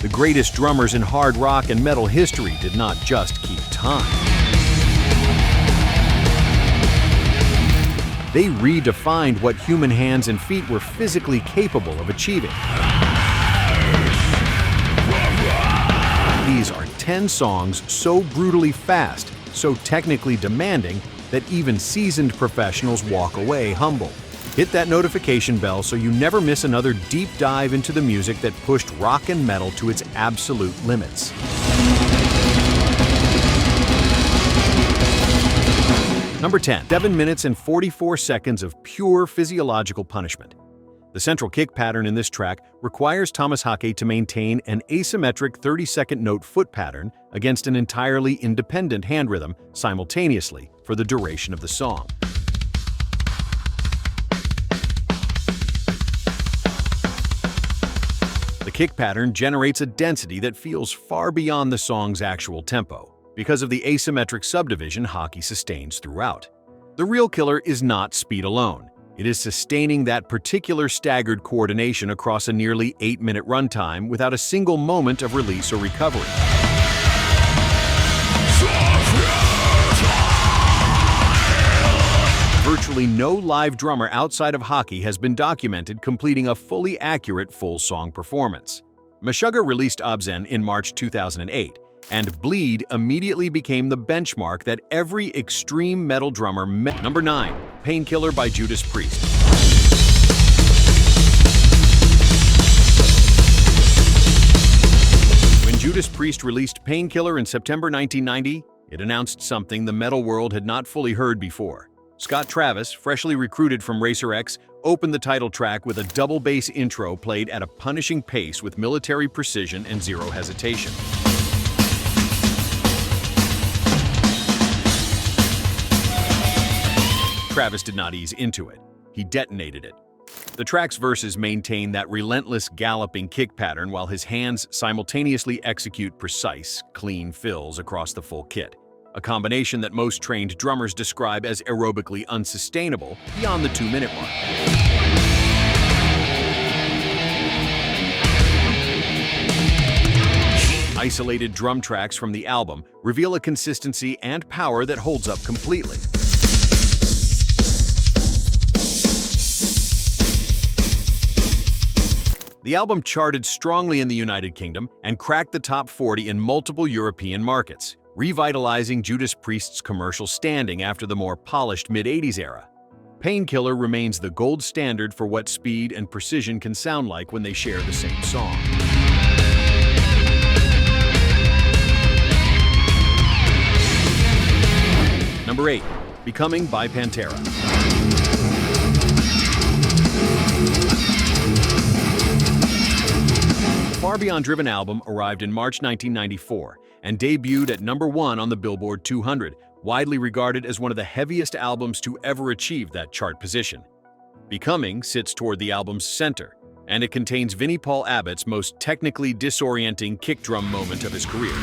The greatest drummers in hard rock and metal history did not just keep time. They redefined what human hands and feet were physically capable of achieving. These are 10 songs so brutally fast, so technically demanding, that even seasoned professionals walk away humbled. Hit that notification bell so you never miss another deep dive into the music that pushed rock and metal to its absolute limits. Number 10. 7 minutes and 44 seconds of pure physiological punishment. The central kick pattern in this track requires Tomas Haake to maintain an asymmetric 30-second note foot pattern against an entirely independent hand rhythm simultaneously for the duration of the song. The kick pattern generates a density that feels far beyond the song's actual tempo, because of the asymmetric subdivision Haake sustains throughout. The real killer is not speed alone. It is sustaining that particular staggered coordination across a nearly 8-minute runtime without a single moment of release or recovery. Virtually no live drummer outside of Haake has been documented completing a fully accurate full-song performance. Meshuggah released Obscene in March 2008, and Bleed immediately became the benchmark that every extreme metal drummer met. Number 9. Painkiller by Judas Priest. When Judas Priest released Painkiller in September 1990, it announced something the metal world had not fully heard before. Scott Travis, freshly recruited from Racer X, opened the title track with a double bass intro played at a punishing pace with military precision and zero hesitation. Travis did not ease into it. He detonated it. The track's verses maintain that relentless galloping kick pattern while his hands simultaneously execute precise, clean fills across the full kit, a combination that most trained drummers describe as aerobically unsustainable beyond the 2-minute mark. Isolated drum tracks from the album reveal a consistency and power that holds up completely. The album charted strongly in the United Kingdom and cracked the top 40 in multiple European markets, revitalizing Judas Priest's commercial standing after the more polished mid-80s era. Painkiller remains the gold standard for what speed and precision can sound like when they share the same song. Number 8. Becoming by Pantera. The Far Beyond Driven album arrived in March 1994 and debuted at number 1 on the Billboard 200, widely regarded as one of the heaviest albums to ever achieve that chart position. Becoming sits toward the album's center, and it contains Vinnie Paul Abbott's most technically disorienting kick drum moment of his career.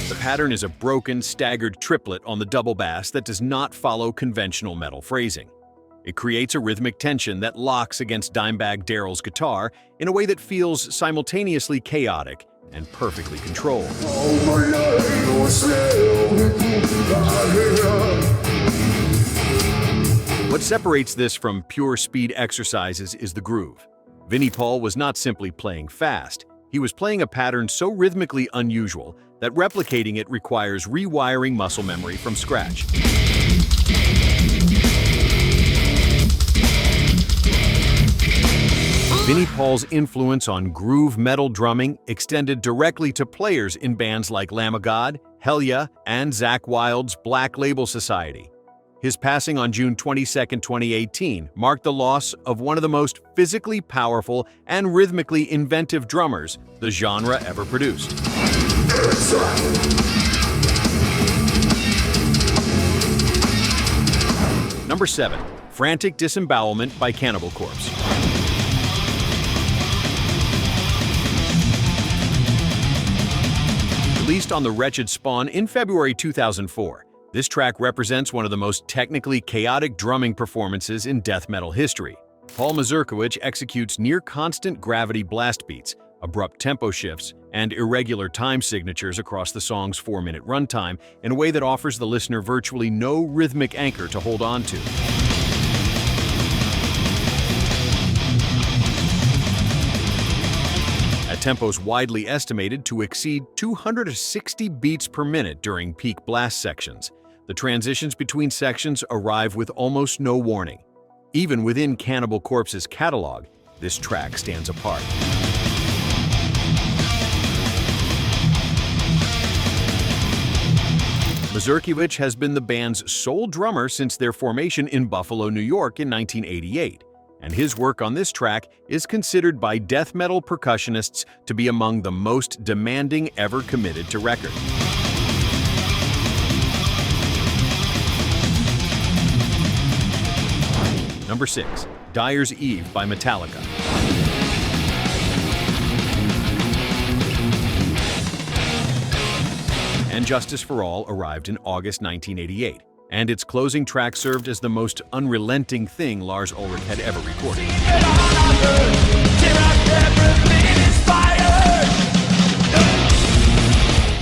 The pattern is a broken, staggered triplet on the double bass that does not follow conventional metal phrasing. It creates a rhythmic tension that locks against Dimebag Darrell's guitar in a way that feels simultaneously chaotic and perfectly controlled. What separates this from pure speed exercises is the groove. Vinnie Paul was not simply playing fast, he was playing a pattern so rhythmically unusual that replicating it requires rewiring muscle memory from scratch. Vinnie Paul's influence on groove metal drumming extended directly to players in bands like Lamb of God, Hell Yeah, and Zakk Wylde's Black Label Society. His passing on June 22, 2018 marked the loss of one of the most physically powerful and rhythmically inventive drummers the genre ever produced. Number 7. Frantic Disembowelment by Cannibal Corpse. Released on The Wretched Spawn in February 2004, This track represents one of the most technically chaotic drumming performances in death metal history. Paul Mazurkiewicz executes near-constant gravity blast beats, abrupt tempo shifts, and irregular time signatures across the song's 4-minute runtime in a way that offers the listener virtually no rhythmic anchor to hold on to. At tempos widely estimated to exceed 260 beats per minute during peak blast sections, the transitions between sections arrive with almost no warning. Even within Cannibal Corpse's catalog, this track stands apart. Mazurkiewicz has been the band's sole drummer since their formation in Buffalo, New York in 1988, and his work on this track is considered by death metal percussionists to be among the most demanding ever committed to record. Number 6. Dyers Eve by Metallica. And Justice for All arrived in August 1988, and its closing track served as the most unrelenting thing Lars Ulrich had ever recorded.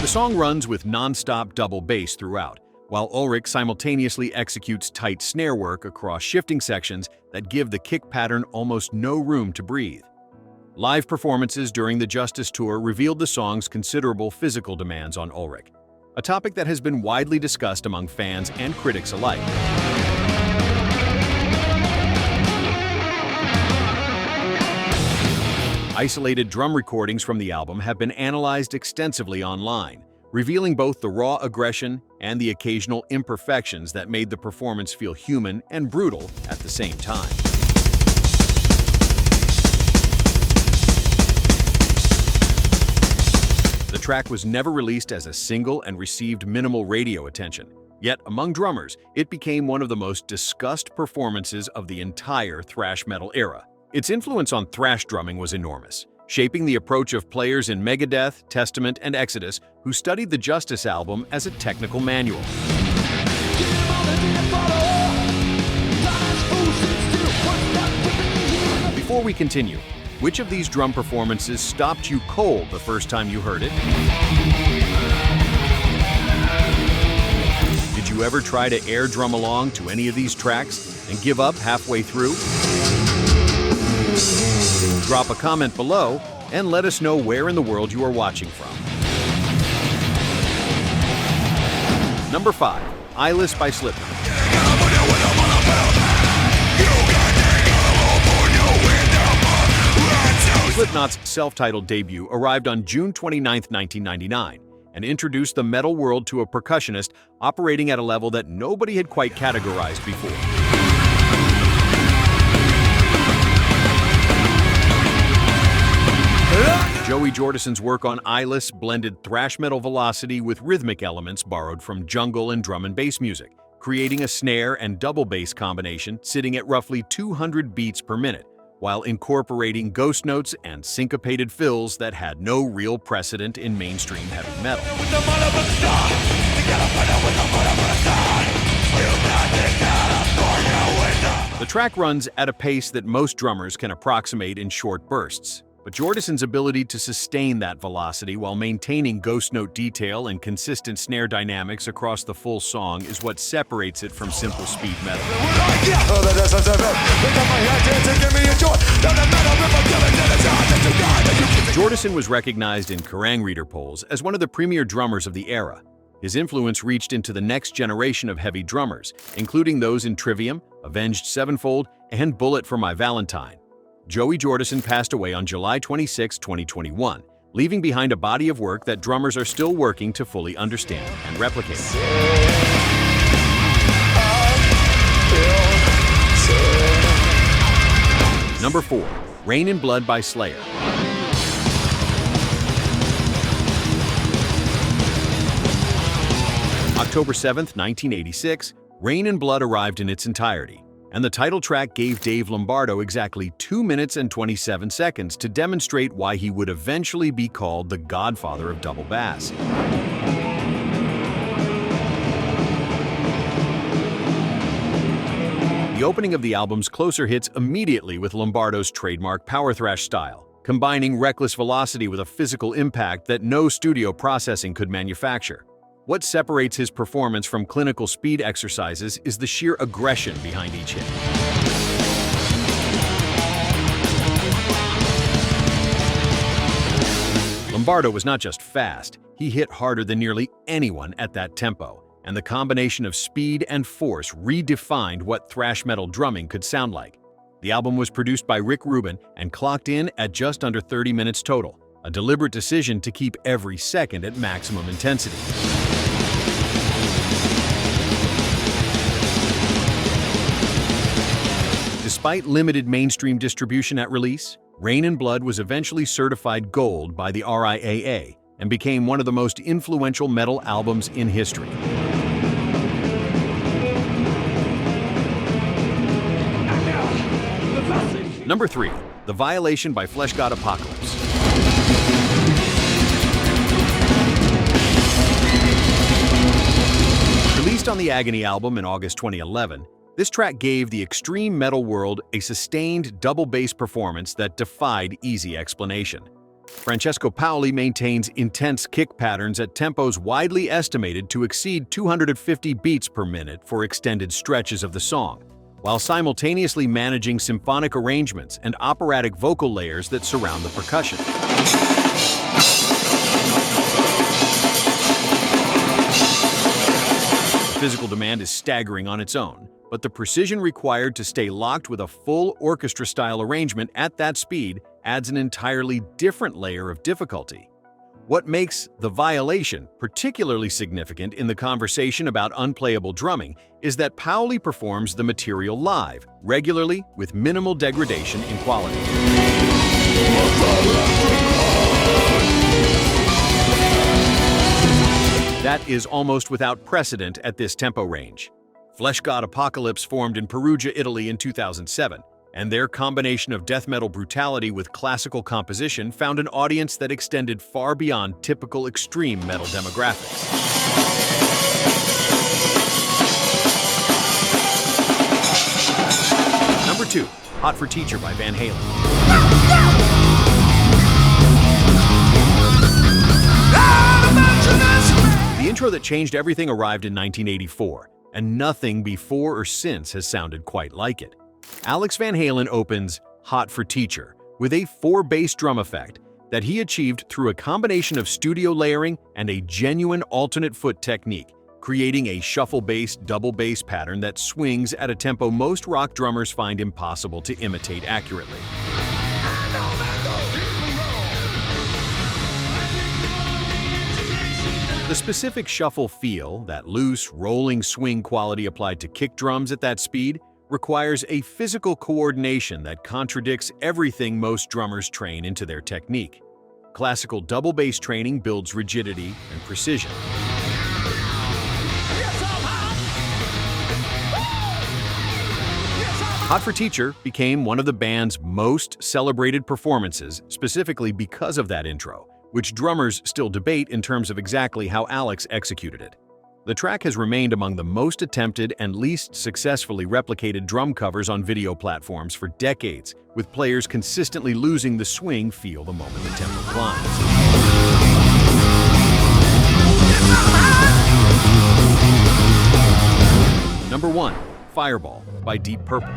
The song runs with non-stop double bass throughout, while Ulrich simultaneously executes tight snare work across shifting sections that give the kick pattern almost no room to breathe. Live performances during the Justice tour revealed the song's considerable physical demands on Ulrich, a topic that has been widely discussed among fans and critics alike. Isolated drum recordings from the album have been analyzed extensively online, revealing both the raw aggression and the occasional imperfections that made the performance feel human and brutal at the same time. The track was never released as a single and received minimal radio attention. Yet, among drummers, it became one of the most discussed performances of the entire thrash metal era. Its influence on thrash drumming was enormous, shaping the approach of players in Megadeth, Testament, and Exodus who studied the Justice album as a technical manual. Before we continue, which of these drum performances stopped you cold the first time you heard it? Did you ever try to air drum along to any of these tracks and give up halfway through? Drop a comment below and let us know where in the world you are watching from. Number 5. Eyeless by Slipknot. Slipknot's self-titled debut arrived on June 29, 1999, and introduced the metal world to a percussionist operating at a level that nobody had quite categorized before. Joey Jordison's work on Eyeless blended thrash metal velocity with rhythmic elements borrowed from jungle and drum and bass music, creating a snare and double bass combination sitting at roughly 200 beats per minute, while incorporating ghost notes and syncopated fills that had no real precedent in mainstream heavy metal. The track runs at a pace that most drummers can approximate in short bursts, but Jordison's ability to sustain that velocity while maintaining ghost note detail and consistent snare dynamics across the full song is what separates it from simple speed metal. Jordison was recognized in Kerrang reader polls as one of the premier drummers of the era. His influence reached into the next generation of heavy drummers, including those in Trivium, Avenged Sevenfold, and Bullet for My Valentine. Joey Jordison passed away on July 26, 2021, leaving behind a body of work that drummers are still working to fully understand and replicate. Number 4. Rain in Blood by Slayer. October 7, 1986, Rain in Blood arrived in its entirety, and the title track gave Dave Lombardo exactly 2 minutes and 27 seconds to demonstrate why he would eventually be called the godfather of double bass. The opening of the album's closer hits immediately with Lombardo's trademark power thrash style, combining reckless velocity with a physical impact that no studio processing could manufacture. What separates his performance from clinical speed exercises is the sheer aggression behind each hit. Lombardo was not just fast, he hit harder than nearly anyone at that tempo, and the combination of speed and force redefined what thrash metal drumming could sound like. The album was produced by Rick Rubin and clocked in at just under 30 minutes total, a deliberate decision to keep every second at maximum intensity. Despite limited mainstream distribution at release, Rain and Blood was eventually certified gold by the RIAA and became one of the most influential metal albums in history. Number 3. The Violation by Fleshgod Apocalypse. Released on the Agony album in August 2011, this track gave the extreme metal world a sustained double bass performance that defied easy explanation. Francesco Paoli maintains intense kick patterns at tempos widely estimated to exceed 250 beats per minute for extended stretches of the song, while simultaneously managing symphonic arrangements and operatic vocal layers that surround the percussion. The physical demand is staggering on its own, but the precision required to stay locked with a full orchestra-style arrangement at that speed adds an entirely different layer of difficulty. What makes The Violation particularly significant in the conversation about unplayable drumming is that Paoli performs the material live, regularly, with minimal degradation in quality. That is almost without precedent at this tempo range. Fleshgod Apocalypse formed in Perugia, Italy in 2007, and their combination of death metal brutality with classical composition found an audience that extended far beyond typical extreme metal demographics. Number 2. Hot for Teacher by Van Halen. The intro that changed everything arrived in 1984, and nothing before or since has sounded quite like it. Alex Van Halen opens Hot for Teacher with a 4-bass drum effect that he achieved through a combination of studio layering and a genuine alternate foot technique, creating a shuffle-based double bass pattern that swings at a tempo most rock drummers find impossible to imitate accurately. The specific shuffle feel, that loose, rolling swing quality applied to kick drums at that speed, requires a physical coordination that contradicts everything most drummers train into their technique. Classical double bass training builds rigidity and precision. Hot for Teacher became one of the band's most celebrated performances, specifically because of that intro, which drummers still debate in terms of exactly how Alex executed it. The track has remained among the most attempted and least successfully replicated drum covers on video platforms for decades, with players consistently losing the swing feel the moment the tempo climbs. Number 1. Fireball by Deep Purple.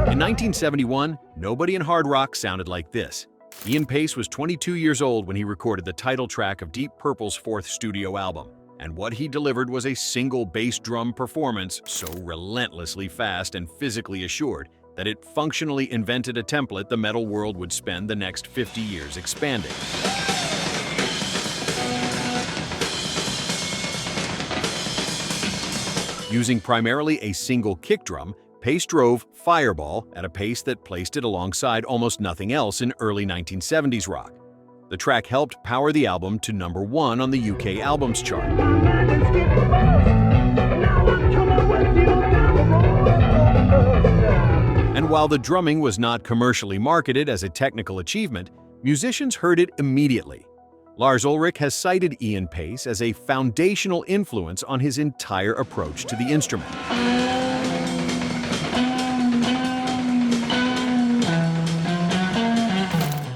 In 1971, nobody in hard rock sounded like this. Ian Paice was 22 years old when he recorded the title track of Deep Purple's 4th studio album, and what he delivered was a single bass drum performance so relentlessly fast and physically assured that it functionally invented a template the metal world would spend the next 50 years expanding. Using primarily a single kick drum, Paice drove Fireball at a pace that placed it alongside almost nothing else in early 1970s rock. The track helped power the album to number 1 on the UK albums chart. And while the drumming was not commercially marketed as a technical achievement, musicians heard it immediately. Lars Ulrich has cited Ian Paice as a foundational influence on his entire approach to the instrument.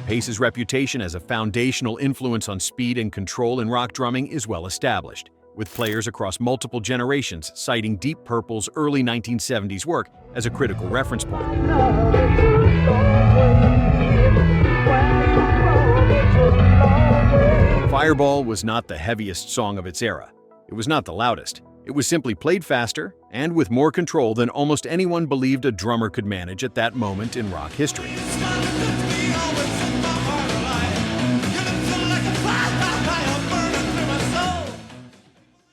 Paice's reputation as a foundational influence on speed and control in rock drumming is well established, with players across multiple generations citing Deep Purple's early 1970s work as a critical reference point. Fireball was not the heaviest song of its era. It was not the loudest. It was simply played faster and with more control than almost anyone believed a drummer could manage at that moment in rock history.